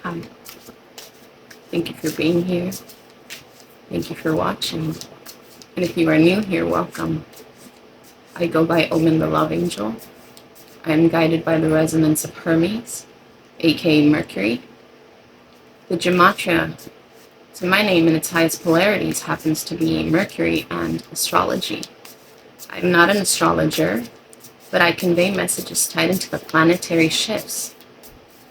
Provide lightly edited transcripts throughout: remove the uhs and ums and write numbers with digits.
Hi. Thank you for being here. Thank you for watching. And if you are new here, welcome. I go by Omen the Love Angel. I am guided by the resonance of Hermes, aka Mercury. The gematria to my name in its highest polarities happens to be Mercury and astrology. I'm not an astrologer, but I convey messages tied into the planetary shifts,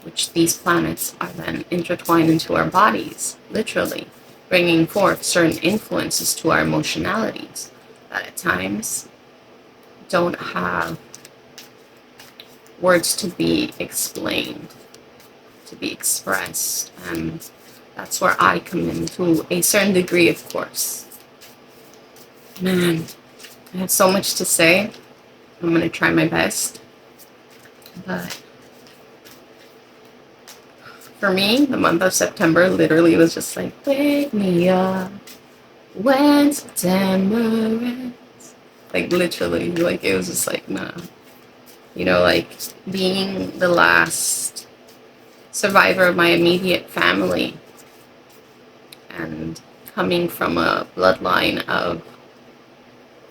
which these planets are then intertwined into our bodies, literally, bringing forth certain influences to our emotionalities that at times don't have words to be explained, to be expressed, and that's where I come in to a certain degree, of course. Man, I have so much to say. I'm going to try my best, but for me, the month of September literally was just like, wake me up when September ends. Like, literally, like, it was just like, nah. You know, like, being the last survivor of my immediate family and coming from a bloodline of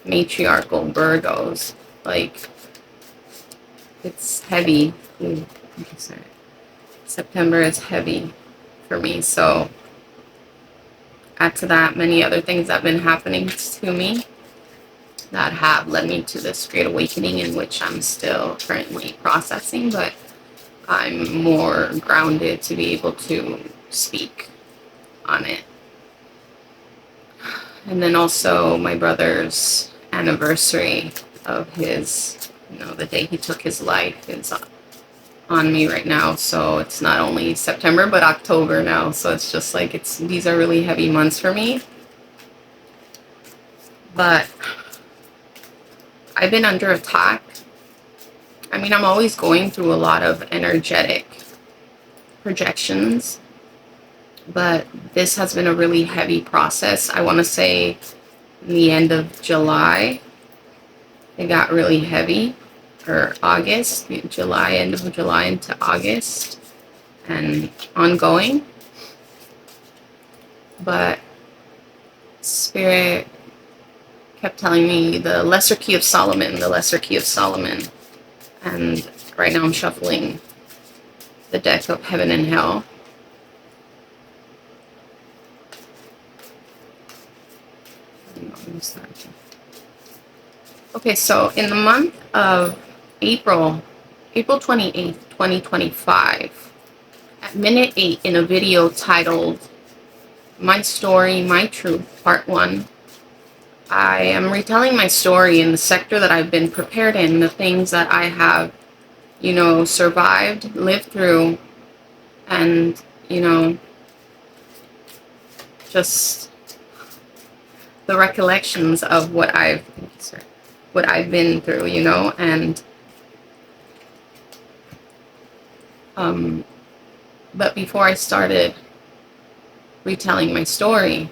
matriarchal Virgos, like, it's heavy. Sorry. September is heavy for me, so add to that many other things that have been happening to me that have led me to this great awakening, in which I'm still currently processing, but I'm more grounded to be able to speak on it. And then also my brother's anniversary of his, the day he took his life is on me right now. So it's not only September, but October now. So it's just like, these are really heavy months for me. But I've been under attack. I mean, I'm always going through a lot of energetic projections, but this has been a really heavy process. I want to say the end of July, it got really heavy, or August, July, end of July into August, and ongoing. But Spirit kept telling me the lesser key of Solomon, the lesser key of Solomon. And right now I'm shuffling the deck of Heaven and Hell. Okay, so in the month of April 28th, 2025, at minute 8 in a video titled My Story, My Truth, Part 1, I am retelling my story in the sector that I've been prepared in, the things that I have, survived, lived through, and, just the recollections of what I've been through, and but before I started retelling my story,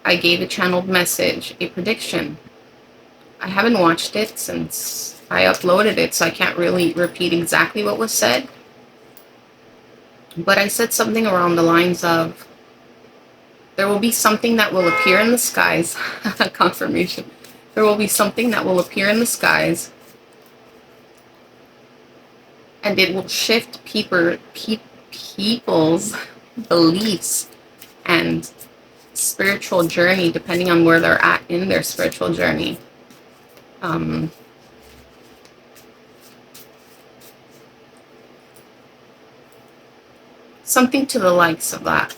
I gave a channeled message, a prediction. I haven't watched it since I uploaded it, so I can't really repeat exactly what was said. But I said something around the lines of, there will be something that will appear in the skies, confirmation. There will be something that will appear in the skies, and it will shift people's beliefs and spiritual journey, depending on where they're at in their spiritual journey. Something to the likes of that.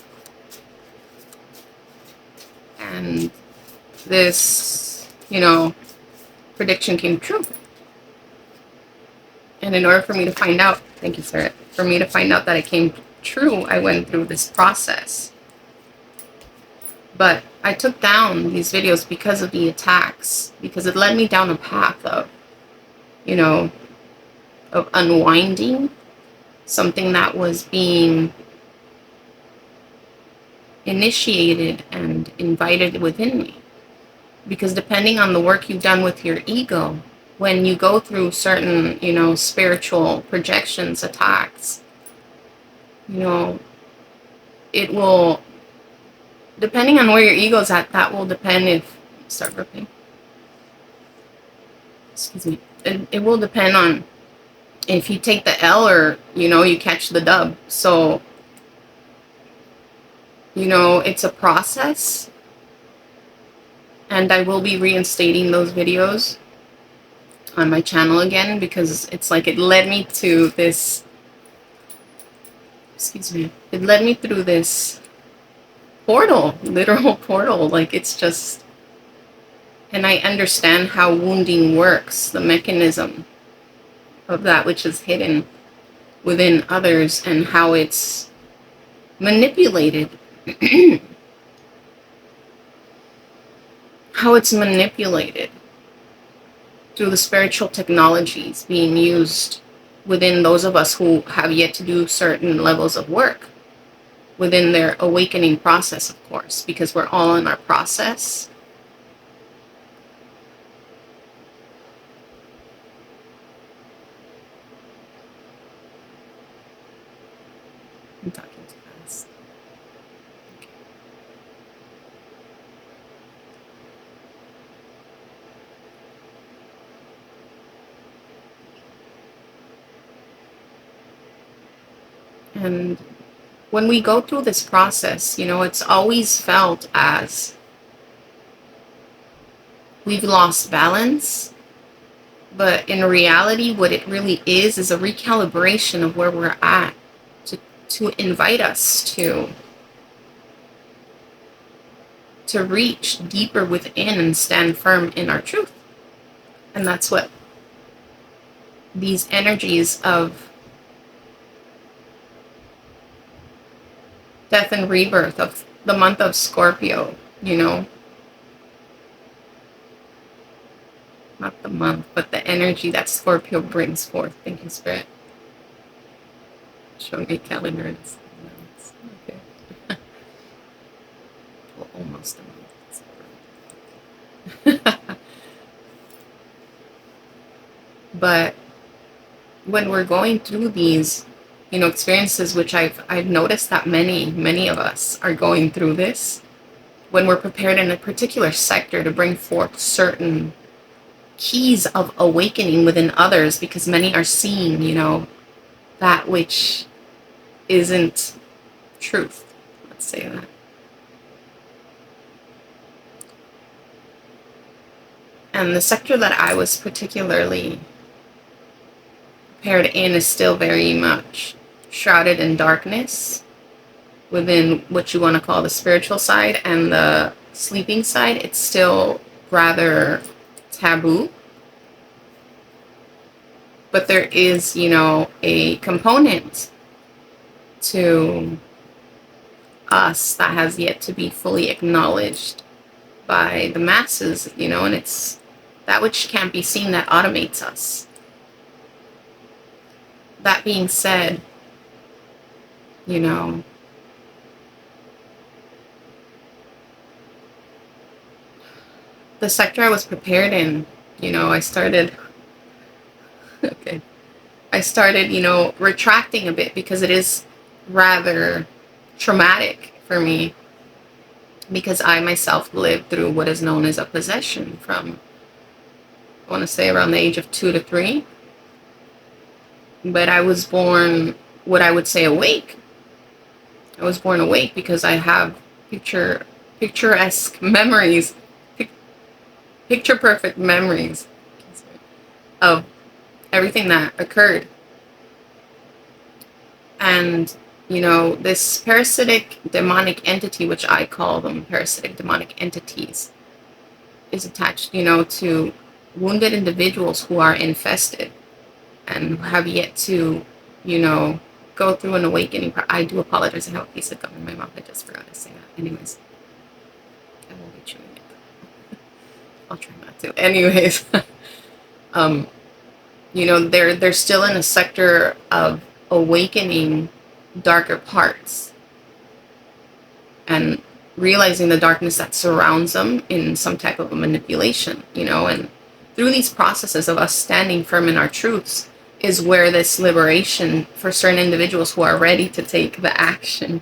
And this, prediction came true. And in order for me to find out, thank you, sir, for me to find out that it came true, I went through this process. But I took down these videos because of the attacks, because it led me down a path of, of unwinding something that was being initiated and invited within me. Because depending on the work you've done with your ego, when you go through certain, you know, spiritual projections, attacks, you know, it will, depending on where your ego's at, that will depend if, start ripping, excuse me, it will depend on if you take the L or, you know, you catch the dub. So, you know, it's a process, and I will be reinstating those videos on my channel again, because it's like it led me to this, excuse me, it led me through this portal, literal portal. Like, it's just, and I understand how wounding works, the mechanism of that which is hidden within others, and how it's manipulated. How it's manipulated through the spiritual technologies being used within those of us who have yet to do certain levels of work within their awakening process, of course, because we're all in our process. I'm talking too fast. Okay. And when we go through this process, you know, it's always felt as we've lost balance. But in reality, what it really is a recalibration of where we're at, to invite us to reach deeper within and stand firm in our truth. And that's what these energies of death and rebirth of the month of Scorpio, you know, not the month, but the energy that Scorpio brings forth. Thank you, Spirit. Show me calendar. Okay. Well, almost a month. But when we're going through these, you know, experiences, which I've noticed that many of us are going through this, when we're prepared in a particular sector to bring forth certain keys of awakening within others, because many are seeing, you know, that which isn't truth. Let's say that. And the sector that I was particularly prepared in is still very much shrouded in darkness within what you want to call the spiritual side, and the sleeping side, it's still rather taboo. But there is, you know, a component to us that has yet to be fully acknowledged by the masses, you know, and it's that which can't be seen that automates us. That being said, you know, the sector I was prepared in, you know, I started, okay, you know, retracting a bit, because it is rather traumatic for me, because I myself lived through what is known as a possession from, I want to say, around the age of 2 to 3. But I was born, what I would say, awake. I was born awake because I have picturesque memories, picture perfect memories of everything that occurred. And, you know, this parasitic demonic entity, which I call them parasitic demonic entities, is attached, you know, to wounded individuals who are infested and have yet to, you know, go through an awakening. I do apologize. I have a piece of gum in my mouth. I just forgot to say that. Anyways, I won't be chewing it. I'll try not to. Anyways, you know, they're still in a sector of awakening darker parts and realizing the darkness that surrounds them in some type of a manipulation, you know, and through these processes of us standing firm in our truths is where this liberation for certain individuals who are ready to take the action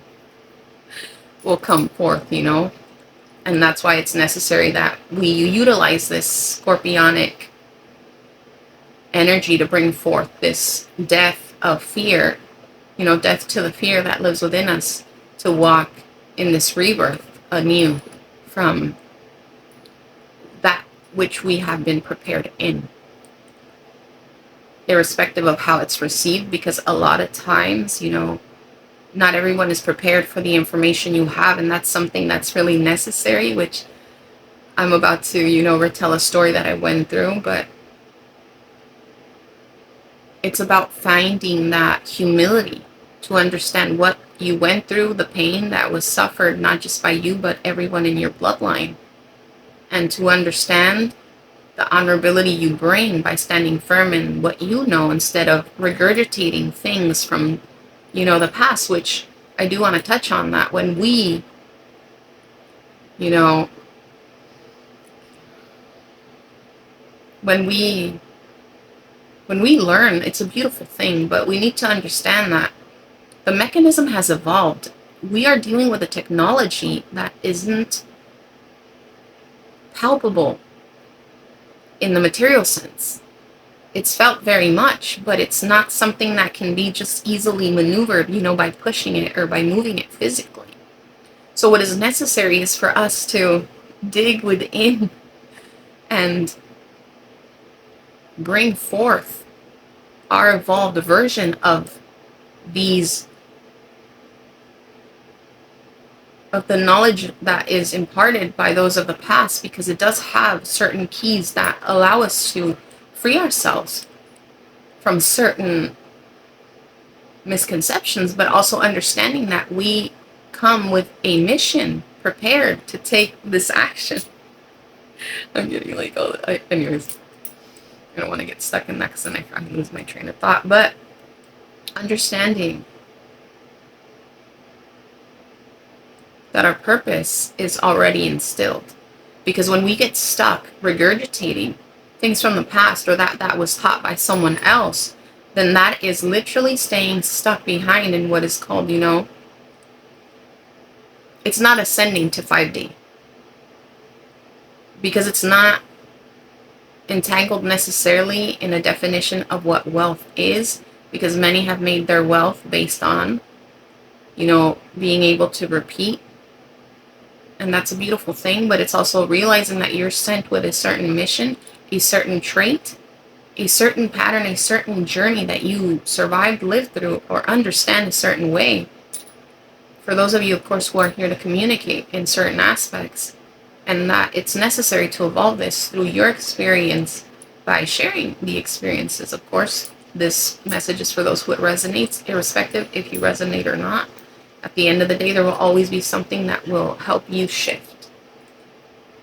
will come forth, you know? And that's why it's necessary that we utilize this scorpionic energy to bring forth this death of fear, you know, death to the fear that lives within us, to walk in this rebirth anew from that which we have been prepared in, irrespective of how it's received, because a lot of times, you know, not everyone is prepared for the information you have, and that's something that's really necessary, which I'm about to, you know, retell a story that I went through, but it's about finding that humility to understand what you went through, the pain that was suffered, not just by you, but everyone in your bloodline, and to understand the honorability you bring by standing firm in what you know instead of regurgitating things from, you know, the past, which I do want to touch on that. When we, you know, when we learn, it's a beautiful thing, but we need to understand that the mechanism has evolved. We are dealing with a technology that isn't palpable in the material sense. It's felt very much, but it's not something that can be just easily maneuvered, you know, by pushing it or by moving it physically. So what is necessary is for us to dig within and bring forth our evolved version of these, of the knowledge that is imparted by those of the past, because it does have certain keys that allow us to free ourselves from certain misconceptions, but also understanding that we come with a mission prepared to take this action. I'm getting like, oh, anyways, I don't want to get stuck in that because then I lose my train of thought. But understanding that our purpose is already instilled. Because when we get stuck regurgitating things from the past, or that was taught by someone else, then that is literally staying stuck behind in what is called, you know, it's not ascending to 5D. Because it's not entangled necessarily in a definition of what wealth is, because many have made their wealth based on, you know, being able to repeat. And that's a beautiful thing, but it's also realizing that you're sent with a certain mission, a certain trait, a certain pattern, a certain journey that you survived, lived through, or understand a certain way. For those of you, of course, who are here to communicate in certain aspects, and that it's necessary to evolve this through your experience by sharing the experiences. Of course, this message is for those who it resonates, irrespective if you resonate or not. At the end of the day, there will always be something that will help you shift,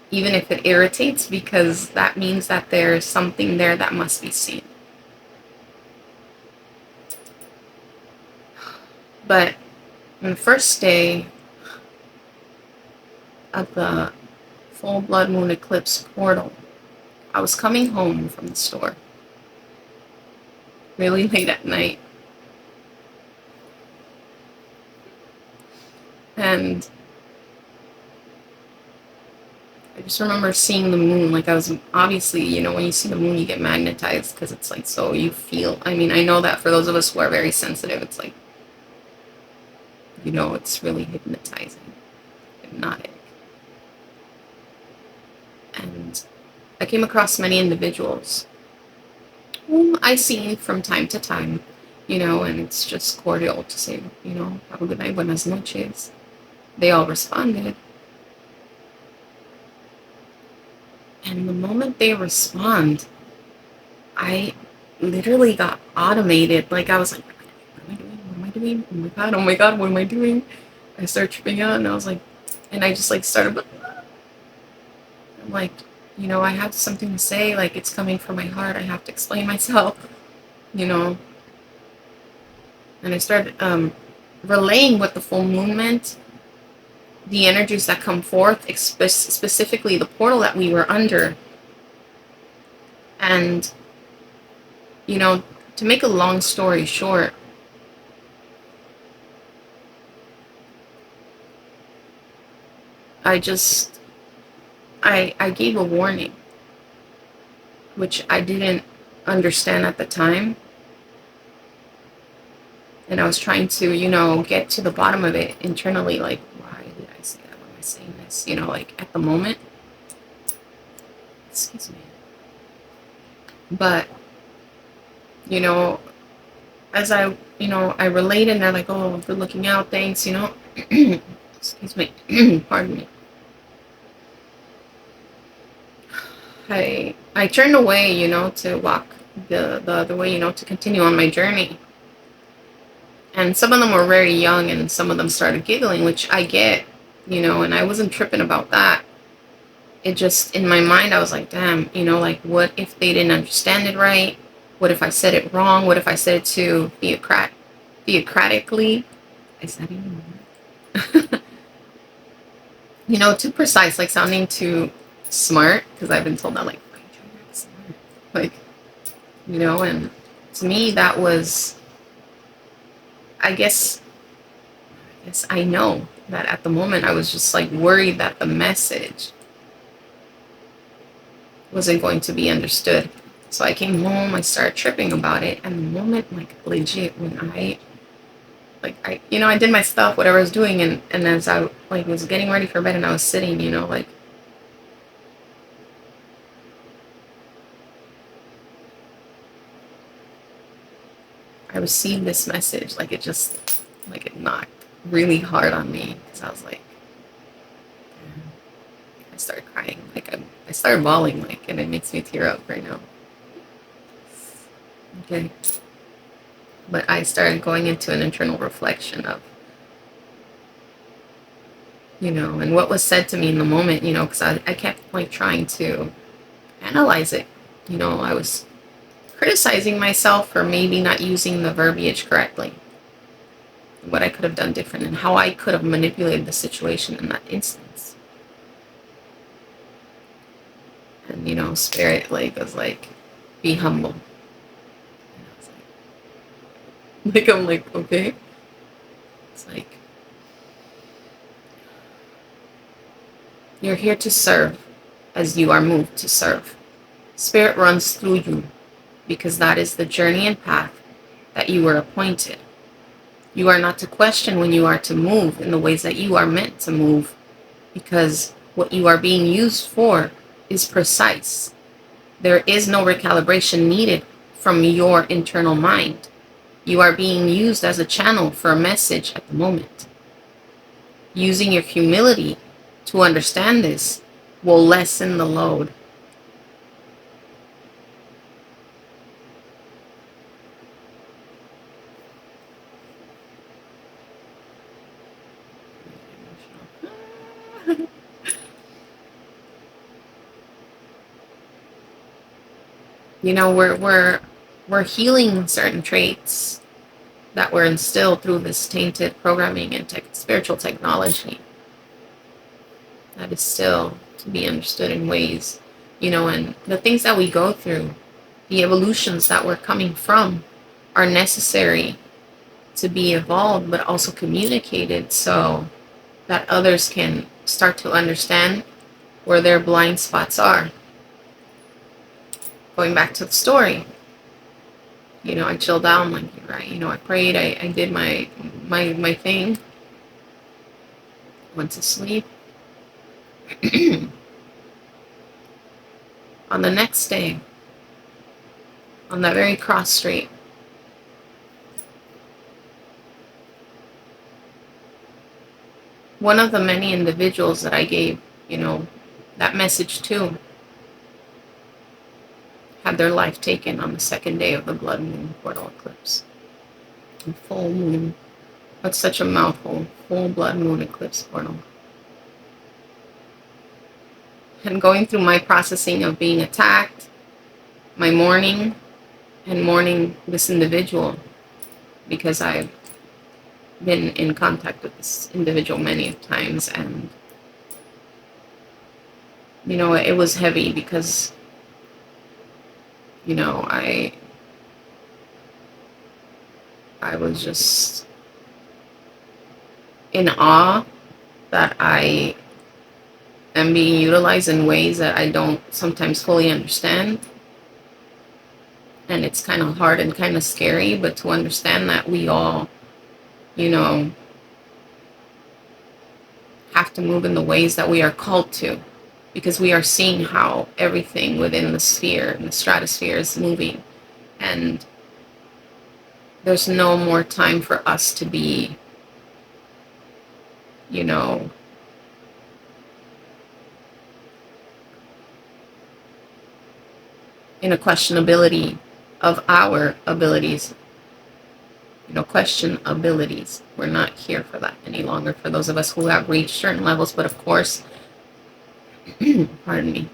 even if it irritates, because that means that there's something there that must be seen. But on the first day of the full blood moon eclipse portal, I was coming home from the store really late at night, and I just remember seeing the moon. Like, I was obviously, you know, when you see the moon, you get magnetized, because it's like, so you feel, I mean, I know that for those of us who are very sensitive, it's like, you know, it's really hypnotizing, hypnotic. And I came across many individuals whom I see from time to time, you know, and it's just cordial to say, you know, have a good night, buenas noches. They all responded. And the moment they respond, I literally got automated. Like, I was like, what am I doing? What am I doing? Oh my God, what am I doing? I started tripping out, and I was like, and I just like started, I'm like, you know, I have something to say, like, it's coming from my heart, I have to explain myself, you know. And I started relaying what the full moon meant, the energies that come forth, specifically the portal that we were under. And, you know, to make a long story short, I gave a warning, which I didn't understand at the time. And I was trying to, get to the bottom of it internally, like, why did I say that? Why am I saying this? Like at the moment. Excuse me. But, you know, as I relate, and they're like, oh, good looking out, thanks, excuse me, pardon me. I turned away, to walk the other way, to continue on my journey. And some of them were very young, and some of them started giggling, which I get, and I wasn't tripping about that. It just, in my mind, I was like, damn, like, what if they didn't understand it right? What if I said it wrong? What if I said it too theocratically? Is that even a word? Too precise, like sounding too smart, because I've been told that, like, why are you trying to act smart? Like, and to me, that was, I guess I know that at the moment I was just like worried that the message wasn't going to be understood. So I came home, I started tripping about it, and the moment, like, legit, when I did my stuff, whatever I was doing, and as I, like, was getting ready for bed, and I was sitting, like, I received this message, like, it just, like, it knocked really hard on me, because I was like, I started crying, like, I started bawling, like, and it makes me tear up right now. Okay. But I started going into an internal reflection of, and what was said to me in the moment, because I kept, like, trying to analyze it. I was criticizing myself for maybe not using the verbiage correctly, what I could have done different, and how I could have manipulated the situation in that instance. And, Spirit, like, was like, be humble. And I was like, I'm like, okay. It's like, you're here to serve as you are moved to serve. Spirit runs through you because that is the journey and path that you were appointed. You are not to question when you are to move in the ways that you are meant to move, because what you are being used for is precise. There is no recalibration needed from your internal mind. You are being used as a channel for a message at the moment. Using your humility to understand this will lessen the load. We're healing certain traits that were instilled through this tainted programming and spiritual technology that is still to be understood in ways, and the things that we go through, the evolutions that we're coming from, are necessary to be evolved, but also communicated so that others can start to understand where their blind spots are. Going back to the story, I chilled out, like, you're right, I prayed, I did my thing, went to sleep. On the next day, on that very cross street, one of the many individuals that I gave, that message to, had their life taken on the second day of the blood moon portal eclipse. And full moon. That's such a mouthful. Full blood moon eclipse portal. And going through my processing of being attacked, my mourning, and mourning this individual, because I've been in contact with this individual many times, and it was heavy, because you know, I was just in awe that I am being utilized in ways that I don't sometimes fully understand. And it's kind of hard and kind of scary, but to understand that we all, you know, have to move in the ways that we are called to, because we are seeing how everything within the sphere and the stratosphere is moving. And there's no more time for us to be, you know, in a questionability of our abilities. You know, question abilities. We're not here for that any longer for those of us who have reached certain levels. But of course, pardon me,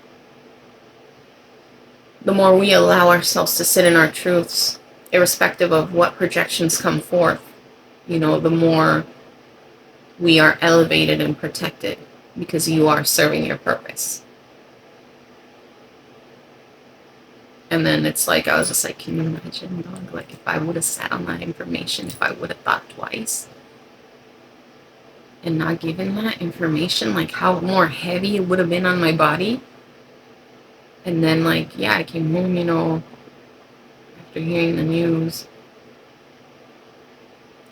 the more we allow ourselves to sit in our truths, irrespective of what projections come forth, you know, the more we are elevated and protected, because you are serving your purpose. And then it's like, I was just like, can you imagine, dog? Like, if I would have sat on that information, if I would have thought twice and not given that information, like how more heavy it would have been on my body. And then, like, yeah, I came home, you know, after hearing the news,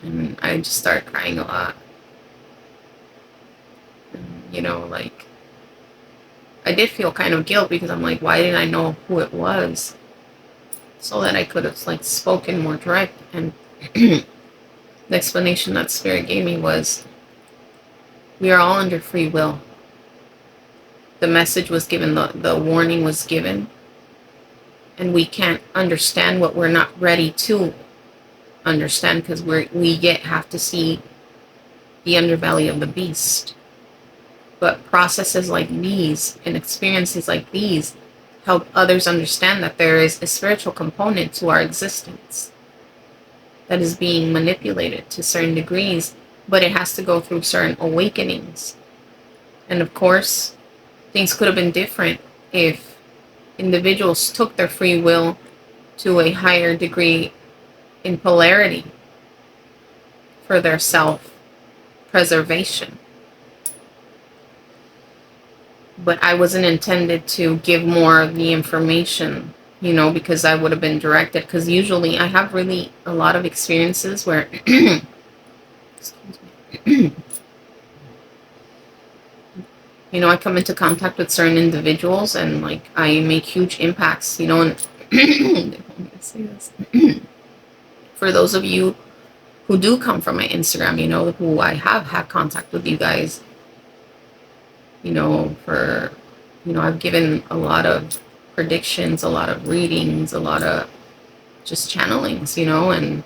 and I just started crying a lot. And, you know, like, I did feel kind of guilt, because I'm like, why didn't I know who it was? So that I could have, like, spoken more direct. And the explanation that Spirit gave me was, we are all under free will. The message was given, the warning was given, and we can't understand what we're not ready to understand, because we yet have to see the underbelly of the beast. But processes like these and experiences like these help others understand that there is a spiritual component to our existence that is being manipulated to certain degrees, but it has to go through certain awakenings. And of course, things could have been different if individuals took their free will to a higher degree in polarity for their self-preservation. But I wasn't intended to give more of the information, you know, because I would have been directed. Because usually I have really a lot of experiences where, excuse me, you know, I come into contact with certain individuals and, like, I make huge impacts, you know, and they want me to say this. For those of you who do come from my Instagram, you know, who I have had contact with you guys, you know, for, you know, I've given a lot of predictions, a lot of readings, a lot of just channelings, you know, and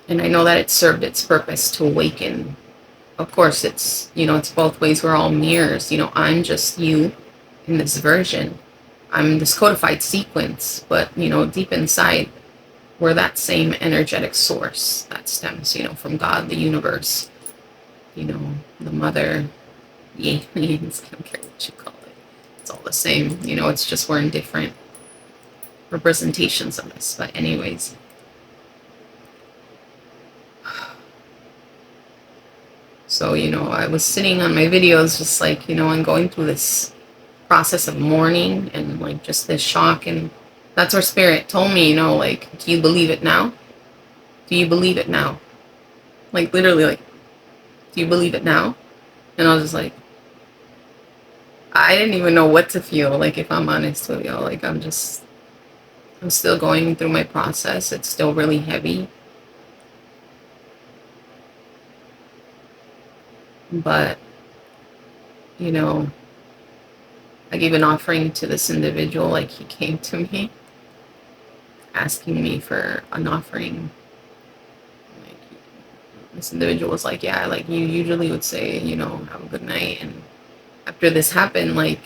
I know that it served its purpose to awaken. Of course, it's, you know, it's both ways. We're all mirrors, you know. I'm just you in this version. I'm this codified sequence, but, you know, deep inside, we're that same energetic source that stems, you know, from God, the universe, you know, the mother, the aliens, I don't care what you call it. It's all the same, you know, it's just we're in different representations of this. But anyways, so, you know, I was sitting on my videos just, like, you know, and going through this process of mourning and, like, just this shock. And that's where Spirit told me, you know, like, do you believe it now? Do you believe it now? Like, literally, like, do you believe it now? And I was just like, I didn't even know what to feel, like, if I'm honest with you. Like, I'm still going through my process. It's still really heavy. But, you know, I gave an offering to this individual. Like, he came to me asking me for an offering. Like, this individual was like, yeah, like, you usually would say, you know, have a good night, and after this happened, like,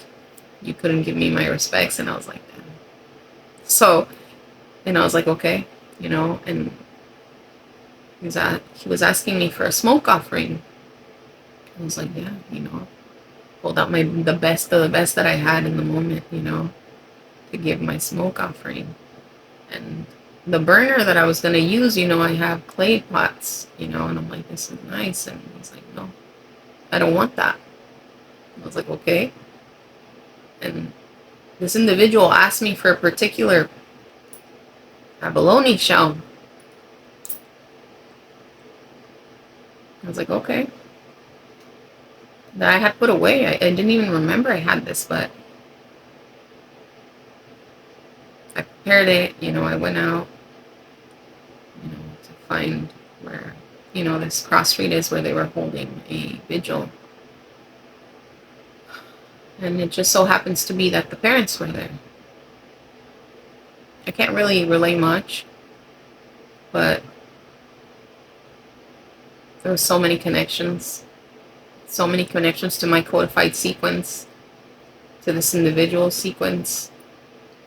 you couldn't give me my respects. And I was like, damn. So, and I was like, okay, you know, and he was asking me for a smoke offering. I was like, yeah, you know, pulled out the best of the best that I had in the moment, you know, to give my smoke offering. And the burner that I was going to use, you know, I have clay pots, you know, and I'm like, this is nice. And he's like, no, I don't want that. I was like, okay. And this individual asked me for a particular abalone shell. I was like, okay. That I had put away. I didn't even remember I had this, but I prepared it. You know, I went out, you know, to find where, you know, this cross street is where they were holding a vigil. And it just so happens to be that the parents were there. I can't really relay much, but there were so many connections to my codified sequence, to this individual sequence.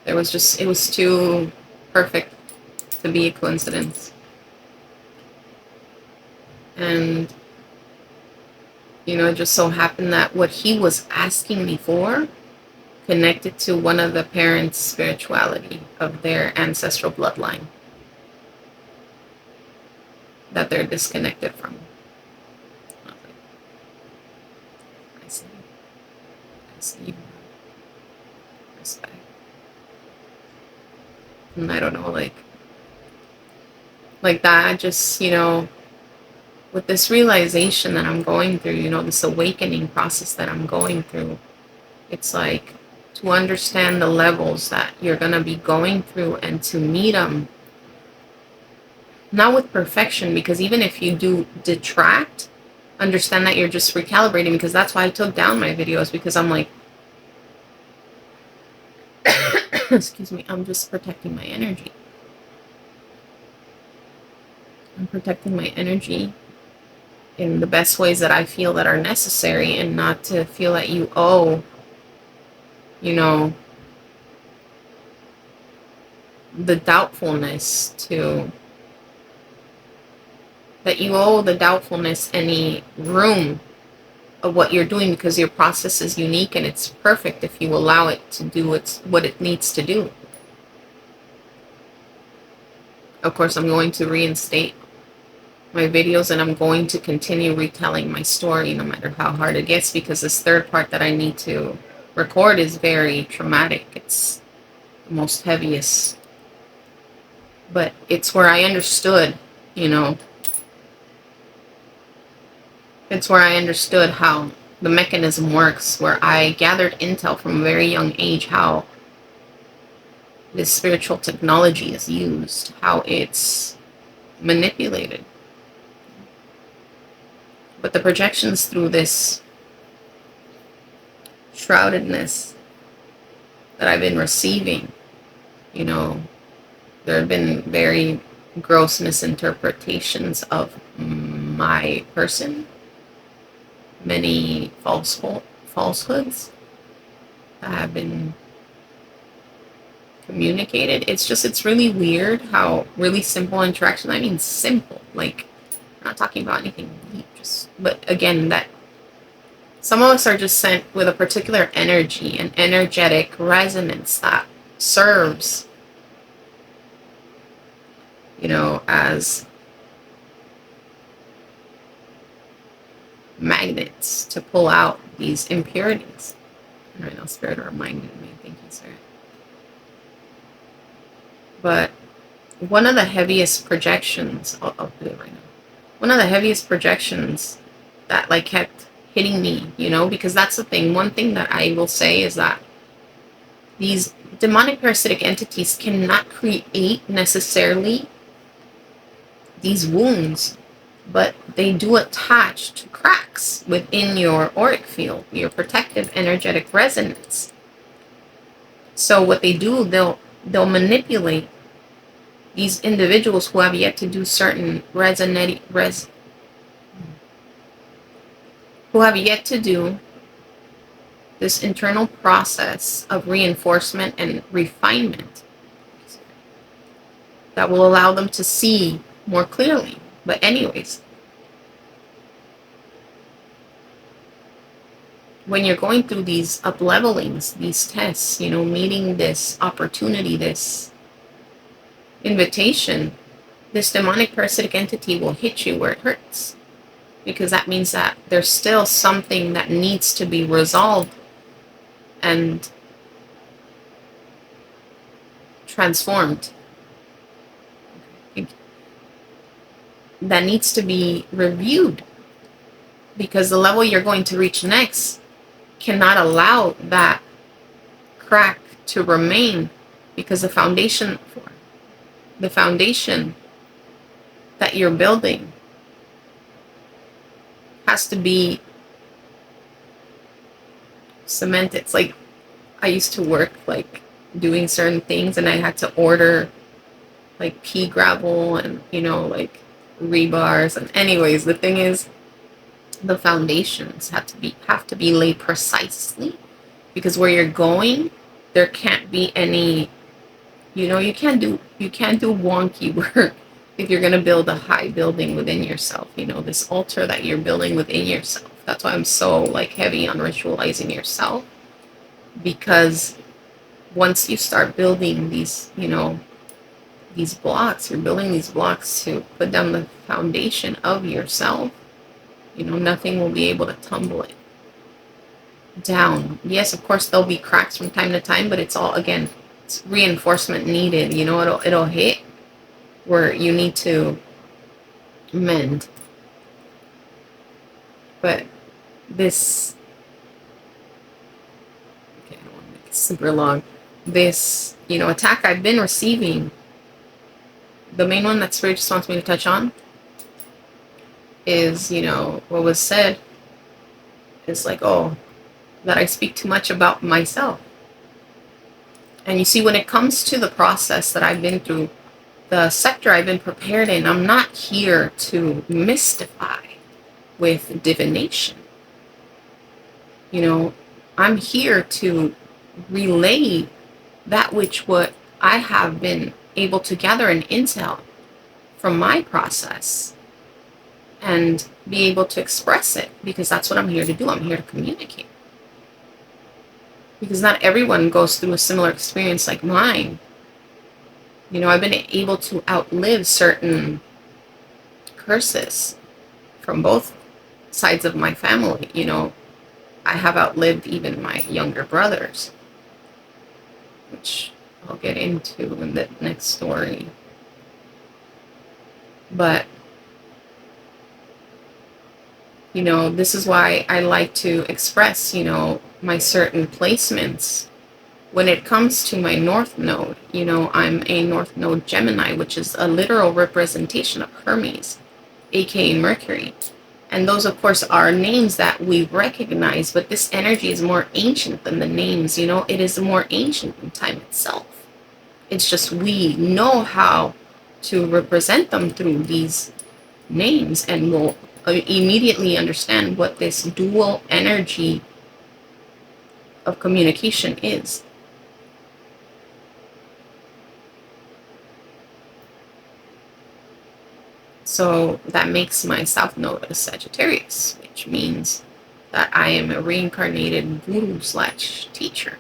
It was too perfect to be a coincidence. And, you know, it just so happened that what he was asking me for connected to one of the parents' spirituality of their ancestral bloodline that they're disconnected from. I see. Respect. And I don't know, like that, just, you know, with this realization that I'm going through, you know, this awakening process that I'm going through, it's like to understand the levels that you're going to be going through and to meet them, not with perfection, because even if you do detract, understand that you're just recalibrating, because that's why I took down my videos, because I'm like, excuse me, I'm just protecting my energy. I'm protecting my energy in the best ways that I feel that are necessary, and not to feel that you owe, you know, the doubtfulness any room of what you're doing, because your process is unique and it's perfect if you allow it to do what it needs to do. Of course, I'm going to reinstate my videos, and I'm going to continue retelling my story no matter how hard it gets, because this third part that I need to record is very traumatic. It's the most heaviest, but it's where I understood, you know, it's where I understood how the mechanism works, where I gathered intel from a very young age, how this spiritual technology is used, how it's manipulated. But the projections through this shroudedness that I've been receiving, you know, there have been very gross misinterpretations of my person, many falsehoods that have been communicated. It's really weird how really simple interaction, I mean simple, like, I'm not talking about anything deep, but again, that some of us are just sent with a particular energy, an energetic resonance that serves, you know, as magnets to pull out these impurities. Right now, Spirit reminded me. Thank you, Spirit. But one of the heaviest projections, I'll do it right now. One of the heaviest projections that like kept hitting me, you know, because that's the thing. One thing that I will say is that these demonic parasitic entities cannot create necessarily these wounds, but they do attach to cracks within your auric field, your protective energetic resonance. So what they do, they'll manipulate these individuals who have yet to do certain who have yet to do this internal process of reinforcement and refinement that will allow them to see more clearly. But anyways, when you're going through these up-levelings, these tests, you know, meeting this opportunity, this invitation, this demonic parasitic entity will hit you where it hurts. Because that means that there's still something that needs to be resolved and transformed. That needs to be reviewed. Because the level you're going to reach next cannot allow that crack to remain, because the foundation that you're building has to be cemented. It's like I used to work like doing certain things, and I had to order like pea gravel and, you know, like rebars. And anyways, the thing is, the foundations have to be laid precisely, because where you're going, there can't be any, you know, you can't do wonky work if you're going to build a high building within yourself, you know, this altar that you're building within yourself. That's why I'm so like heavy on ritualizing yourself, because once you start building these, you know, these blocks, you're building these blocks to put down the foundation of yourself, you know, nothing will be able to tumble it down. Yes, of course, there'll be cracks from time to time, but it's all, again, it's reinforcement needed. You know, it'll hit where you need to mend. But this, okay, I don't want to make it super long. This, you know, attack I've been receiving, the main one that Spirit just wants me to touch on is, you know, what was said is like, oh, that I speak too much about myself. And you see, when it comes to the process that I've been through, the sector I've been prepared in, I'm not here to mystify with divination. You know, I'm here to relay that which what I have been able to gather an intel from my process and be able to express it, because that's what I'm here to do. I'm here to communicate. Because not everyone goes through a similar experience like mine. You know, I've been able to outlive certain curses from both sides of my family. You know, I have outlived even my younger brothers, which I'll get into in the next story. But, you know, this is why I like to express, you know, my certain placements. When it comes to my North Node, you know, I'm a North Node Gemini, which is a literal representation of Hermes, aka Mercury. And those, of course, are names that we recognize, but this energy is more ancient than the names, you know, it is more ancient than time itself. It's just we know how to represent them through these names, and we'll immediately understand what this dual energy of communication is. So that makes my South Node a Sagittarius, which means that I am a reincarnated guru/teacher.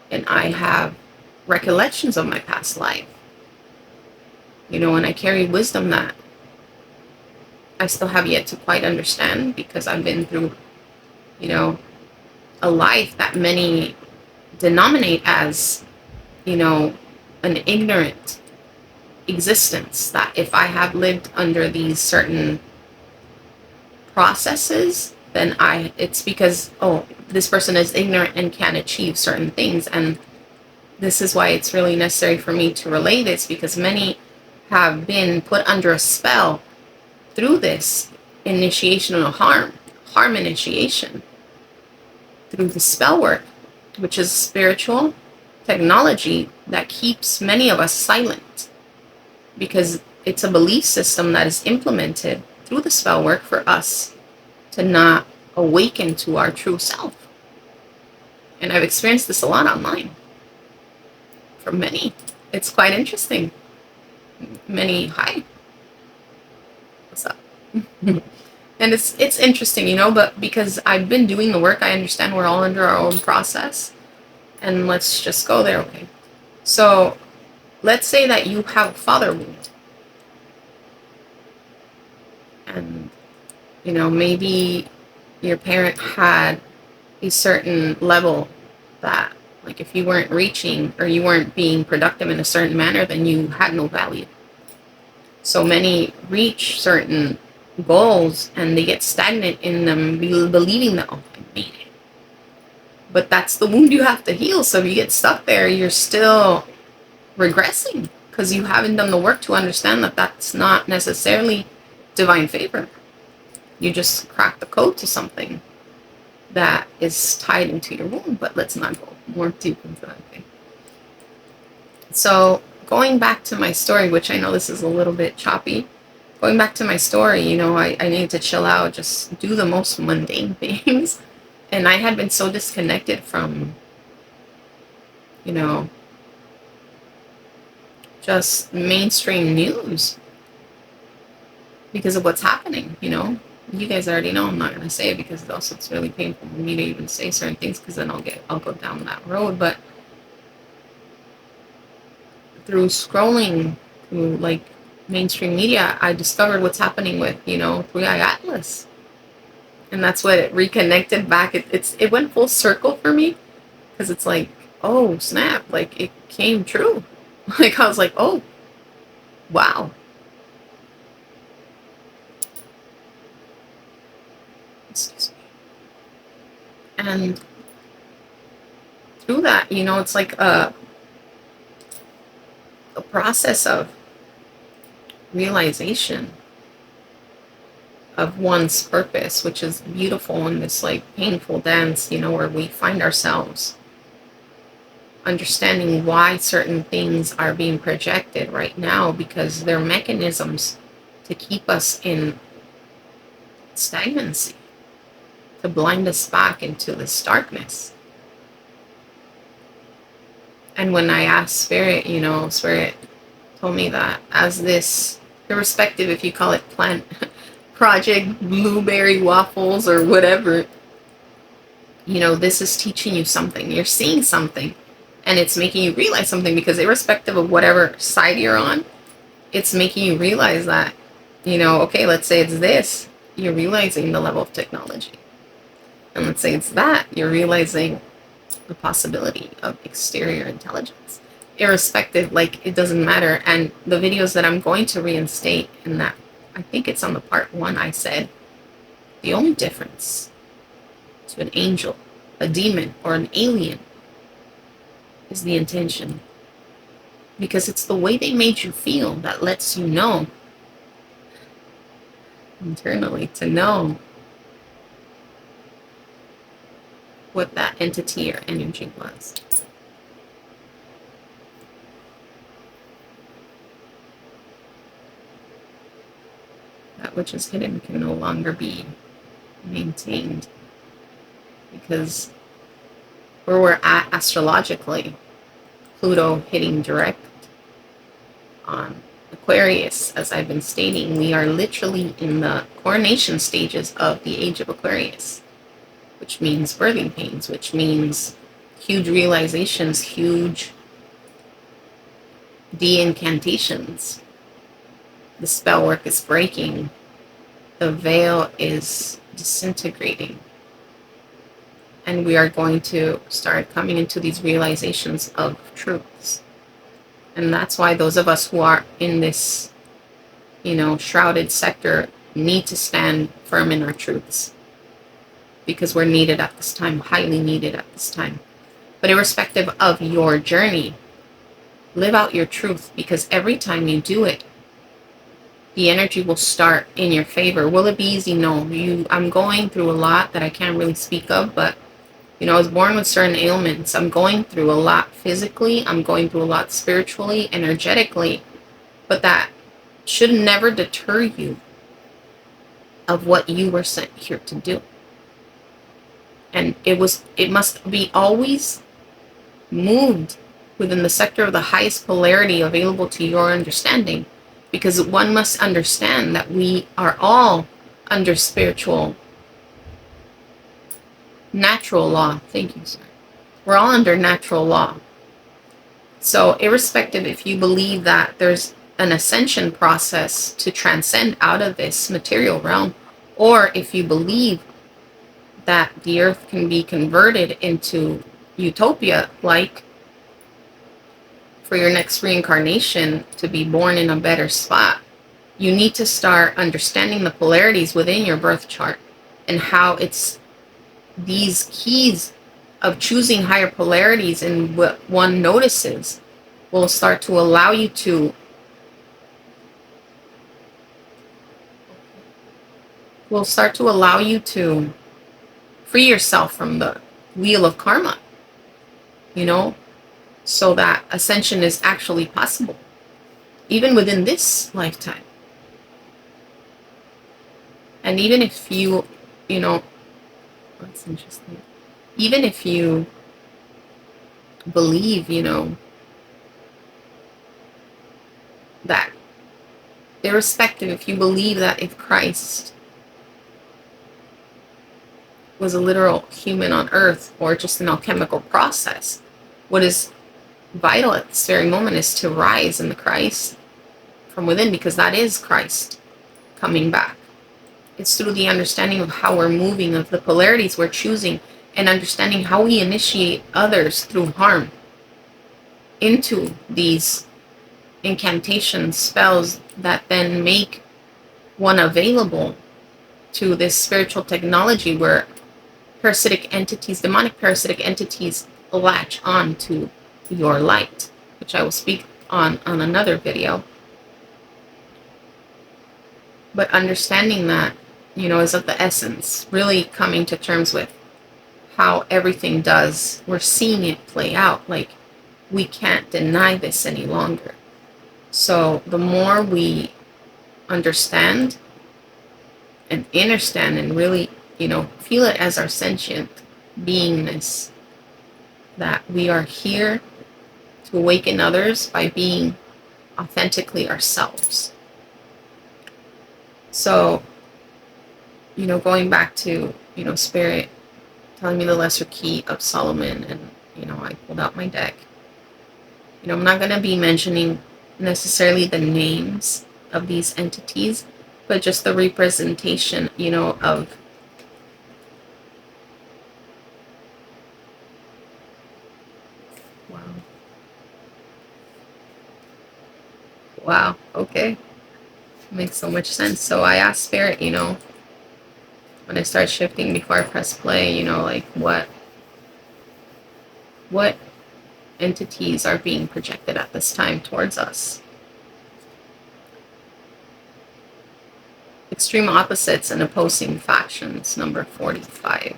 And I have recollections of my past life. You know, and I carry wisdom that I still have yet to quite understand, because I've been through, you know, a life that many denominate as, you know, an ignorant existence. That if I have lived under these certain processes, then it's because, oh, this person is ignorant and can't achieve certain things. And this is why it's really necessary for me to relay this, because many have been put under a spell through this initiation of harm initiation, through the spell work, which is spiritual technology that keeps many of us silent, because it's a belief system that is implemented through the spell work for us to not awaken to our true self. And I've experienced this a lot online from many. It's quite interesting. Many, hi. What's up? And it's interesting, you know, but because I've been doing the work, I understand we're all under our own process. And let's just go there, okay? So let's say that you have a father wound. And, you know, maybe your parent had a certain level that, like, if you weren't reaching or you weren't being productive in a certain manner, then you had no value. So many reach certain goals and they get stagnant in them, believing that, oh, I made it. But that's the wound you have to heal. So if you get stuck there, you're still regressing because you haven't done the work to understand that that's not necessarily divine favor. You just cracked the code to something that is tied into your wound. But let's not go more deep into that. Okay. So going back to my story, which I know this is a little bit choppy, going back to my story, you know, I needed to chill out, just do the most mundane things. And I had been so disconnected from, you know, just mainstream news because of what's happening, you know. You guys already know, I'm not going to say it because also it's really painful for me to even say certain things because then I'll go down that road. But through scrolling through like mainstream media, I discovered what's happening with, you know, 3i Atlas. And that's what it reconnected back. It went full circle for me because it's like, oh snap, like it came true. Like I was like, oh wow. Excuse me. And through that, you know, it's like a process of realization of one's purpose, which is beautiful in this like painful dance, you know, where we find ourselves understanding why certain things are being projected right now because they're mechanisms to keep us in stagnancy, to blind us back into this darkness. And when I asked Spirit, you know, Spirit told me that as this, irrespective if you call it plant project blueberry waffles or whatever, you know, this is teaching you something. You're seeing something and it's making you realize something because irrespective of whatever side you're on, it's making you realize that, you know, okay, let's say it's this, you're realizing the level of technology. And let's say it's that, you're realizing the possibility of exterior intelligence. Irrespective, like, it doesn't matter. And the videos that I'm going to reinstate in that, I think it's on the part 1, I said, the only difference to an angel, a demon, or an alien is the intention. Because it's the way they made you feel that lets you know internally to know what that entity or energy was. That which is hidden can no longer be maintained because where we're at astrologically, Pluto hitting direct on Aquarius, as I've been stating, we are literally in the coronation stages of the age of Aquarius, which means birthing pains, which means huge realizations, huge de-incantations. The spell work is breaking. The veil is disintegrating. And we are going to start coming into these realizations of truths. And that's why those of us who are in this, you know, shrouded sector need to stand firm in our truths. Because we're needed at this time, highly needed at this time. But irrespective of your journey, live out your truth, because every time you do it, the energy will start in your favor. Will it be easy? No. I'm going through a lot that I can't really speak of, but you know, I was born with certain ailments. I'm going through a lot physically. I'm going through a lot spiritually, energetically. But that should never deter you of what you were sent here to do. And it must be always moved within the sector of the highest polarity available to your understanding. Because one must understand that we are all under spiritual, natural law. Thank you, sir. We're all under natural law. So irrespective if you believe that there's an ascension process to transcend out of this material realm, or if you believe that the earth can be converted into utopia, like for your next reincarnation to be born in a better spot, you need to start understanding the polarities within your birth chart and how it's these keys of choosing higher polarities and what one notices will start to allow you to free yourself from the wheel of karma, so that ascension is actually possible, even within this lifetime. And even if that's interesting. Even if you believe, that irrespective, if you believe that if Christ was a literal human on earth or just an alchemical process, what is vital at this very moment is to rise in the Christ from within, because that is Christ coming back. It's through the understanding of how we're moving, of the polarities we're choosing, and understanding how we initiate others through harm into these incantations, spells that then make one available to this spiritual technology where parasitic entities, demonic parasitic entities, latch on to your light, which I will speak on another video. But understanding that, is of the essence, really coming to terms with how everything does. We're seeing it play out. Like, we can't deny this any longer. So the more we understand and understand and really, feel it as our sentient beingness, that we are here to awaken others by being authentically ourselves. So, going back to, Spirit telling me the lesser key of Solomon, and, I pulled out my deck. I'm not going to be mentioning necessarily the names of these entities, but just the representation, of wow, okay. Makes so much sense. So I asked Spirit, when I start shifting before I press play, like what entities are being projected at this time towards us. Extreme opposites and opposing factions, number 45.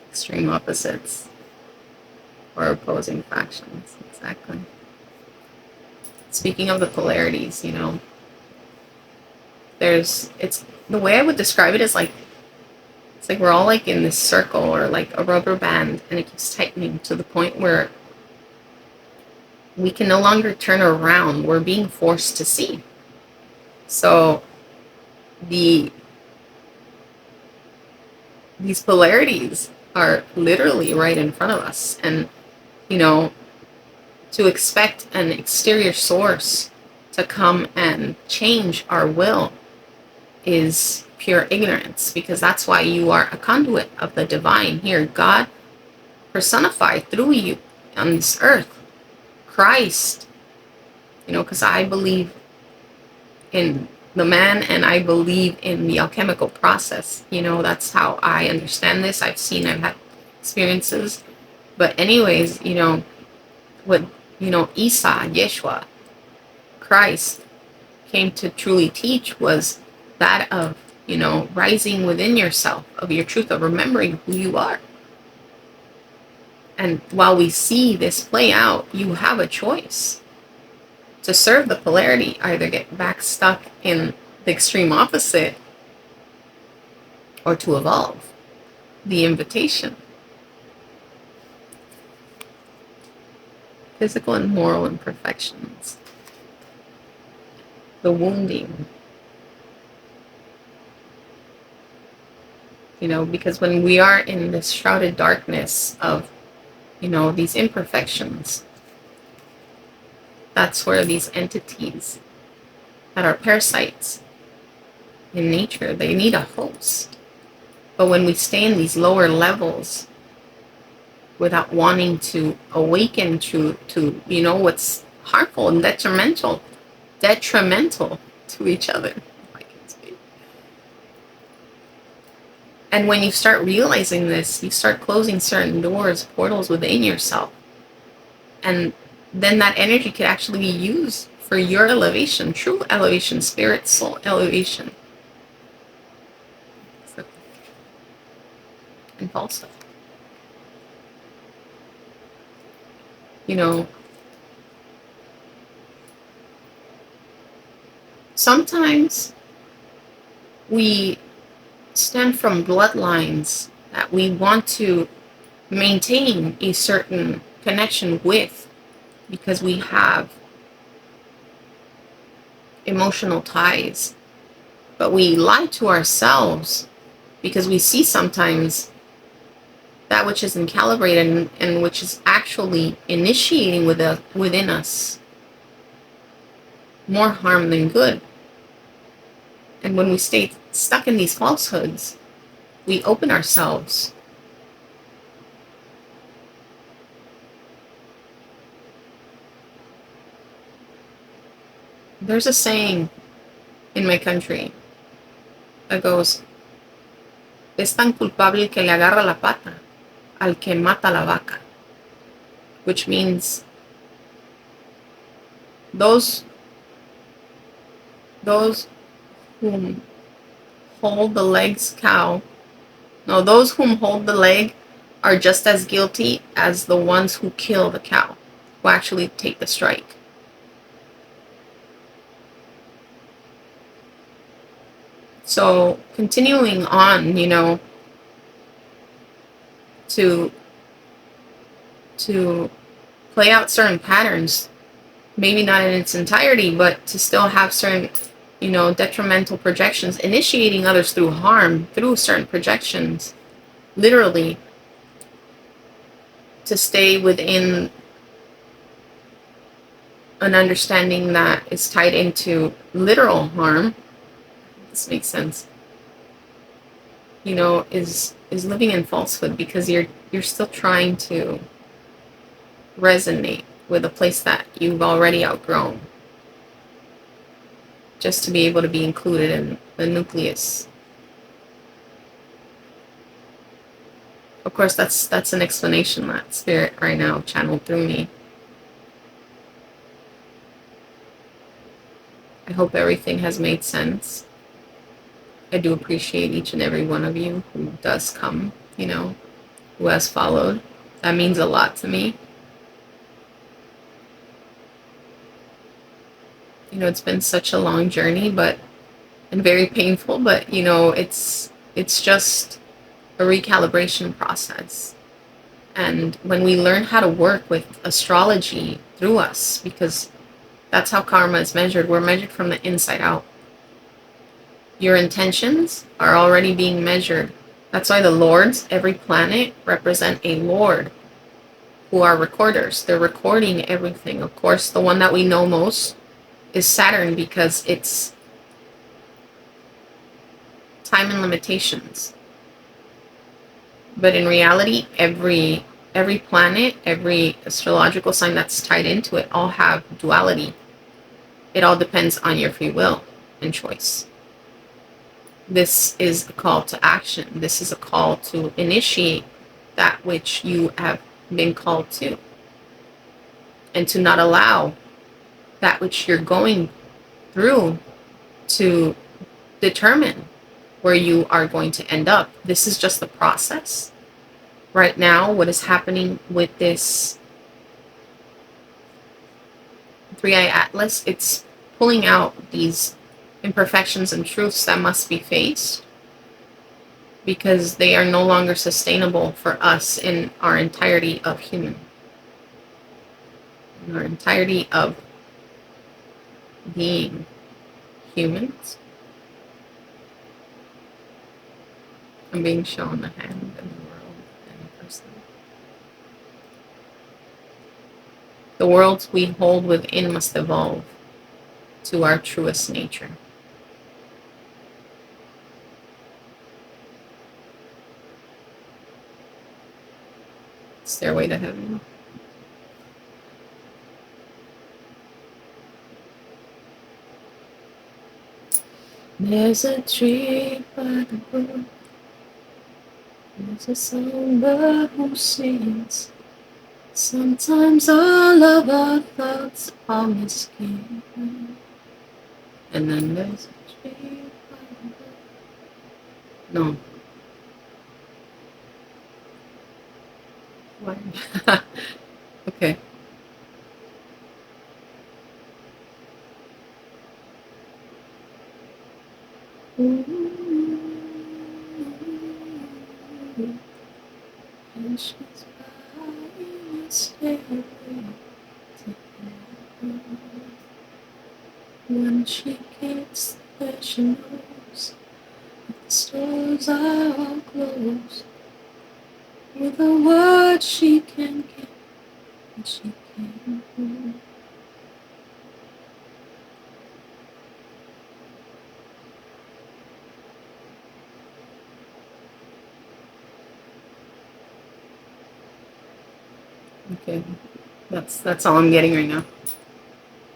Extreme opposites or opposing factions, exactly. Speaking of the polarities, it's the way I would describe it is like, it's like we're all like in this circle or like a rubber band, and it keeps tightening to the point where we can no longer turn around. We're being forced to see. So these polarities are literally right in front of us, and to expect an exterior source to come and change our will is pure ignorance, because that's why you are a conduit of the divine here. God personified through you on this earth, Christ, because I believe in the man and I believe in the alchemical process. That's how I understand this. I've had experiences. But anyways, what, Isa, Yeshua, Christ came to truly teach was that of, rising within yourself, of your truth, of remembering who you are. And while we see this play out, you have a choice to serve the polarity, either get back stuck in the extreme opposite or to evolve. The invitation. physical and moral imperfections, the wounding. You know, because when we are in this shrouded darkness of, you know, these imperfections, that's where these entities that are parasites in nature, they need a host. But when we stay in these lower levels without wanting to awaken to you know, what's harmful and detrimental to each other, if I can speak. And when you start realizing this, you start closing certain doors, portals within yourself. And then that energy could actually be used for your elevation, true elevation, spirit, soul elevation. And falsehood. You know, sometimes we stem from bloodlines that we want to maintain a certain connection with because we have emotional ties. But we lie to ourselves because we see sometimes that which isn't calibrated and which is actually initiating within us more harm than good. And when we stay stuck in these falsehoods, we open ourselves. There's a saying in my country that goes, es tan culpable el que le agarra la pata al que mata la vaca. Which means those whom hold the those whom hold the leg are just as guilty as the ones who kill the cow, who actually take the strike. So continuing on, you know, to play out certain patterns, maybe not in its entirety, but to still have certain, you know, detrimental projections, initiating others through harm, through certain projections, literally, to stay within an understanding that is tied into literal harm. This makes sense. You know, is living in falsehood because you're still trying to resonate with a place that you've already outgrown, just to be able to be included in the nucleus. Of course, that's an explanation that Spirit right now channeled through me. I hope everything has made sense. I do appreciate each and every one of you who does come, you know, who has followed. That means a lot to me. You know, it's been such a long journey, and very painful, but you know, it's just a recalibration process. And when we learn how to work with astrology through us, because that's how karma is measured, we're measured from the inside out. Your intentions are already being measured. That's why the lords, every planet, represent a lord who are recorders. They're recording everything. Of course, the one that we know most is Saturn because it's time and limitations. But in reality, every planet, every astrological sign that's tied into it all have duality. It all depends on your free will and choice. This is a call to action. This is a call to initiate that which you have been called to, and to not allow that which you're going through to determine where you are going to end up. This is just the process. Right now, what is happening with this 3i Atlas, it's pulling out these imperfections and truths that must be faced because they are no longer sustainable for us in our entirety of human. in our entirety of being humans. I'm being shown a hand in the world and a person. The worlds we hold within must evolve to our truest nature. Stairway to heaven. There's a tree by the brook. There's a songbird who sings. Sometimes all of our thoughts are mistaken. And then there's a tree by the brook. No. Why? Okay. And she's buying a stairway to heaven. When she gets there, she knows that the stores are all closed. With a word she can get, and she can hold. Okay, that's all I'm getting right now.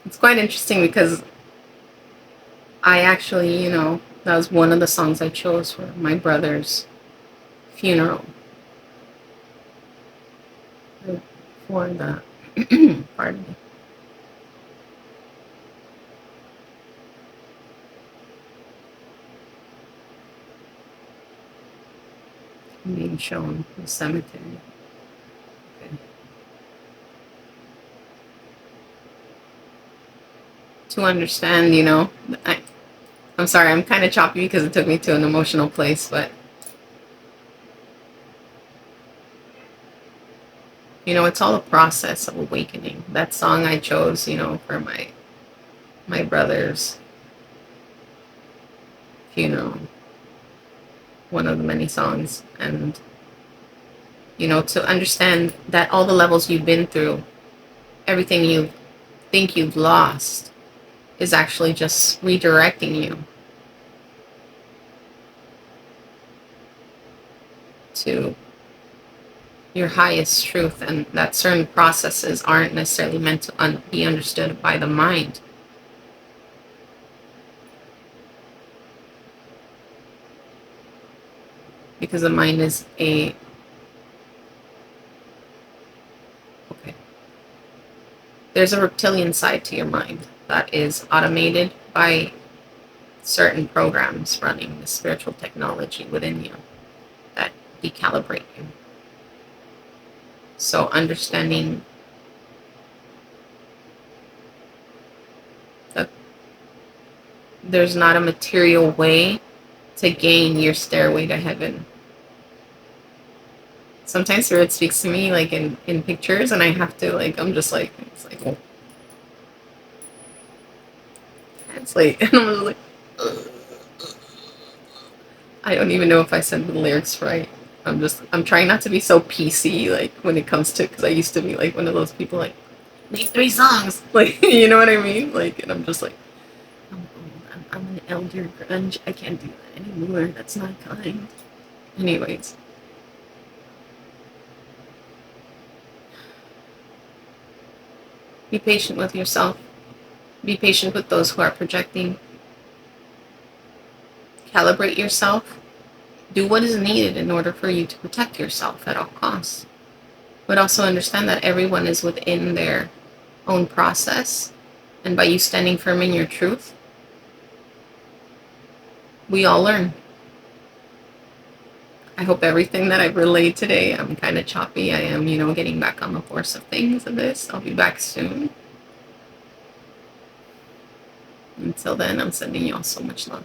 It's quite interesting because I actually, that was one of the songs I chose for my brother's funeral. For the, pardon me. Being shown the cemetery. Okay. To understand, I'm sorry, I'm kind of choppy because it took me to an emotional place, but it's all a process of awakening. That song I chose, for my brother's funeral, one of the many songs, and to understand that all the levels you've been through, everything you think you've lost is actually just redirecting you to your highest truth, and that certain processes aren't necessarily meant to be understood by the mind. Because the mind is there's a reptilian side to your mind that is automated by certain programs running the spiritual technology within you that decalibrate you. So understanding that there's not a material way to gain your stairway to heaven. Sometimes Spirit speaks to me like in pictures, and I have to I'm just like, it's like, oh. It's like, and I'm just like, ugh. I don't even know if I said the lyrics right. I'm trying not to be so PC, when it comes to, because I used to be one of those people name 3 songs, you know what I mean? And I'm just like, I'm old, I'm an elder grunge, I can't do that anymore, that's not kind. Anyways. Be patient with yourself. Be patient with those who are projecting. Calibrate yourself. Do what is needed in order for you to protect yourself at all costs. But also understand that everyone is within their own process. And by you standing firm in your truth, we all learn. I hope everything that I've relayed today, I'm kind of choppy. I am, getting back on the course of things of this. I'll be back soon. Until then, I'm sending you all so much love.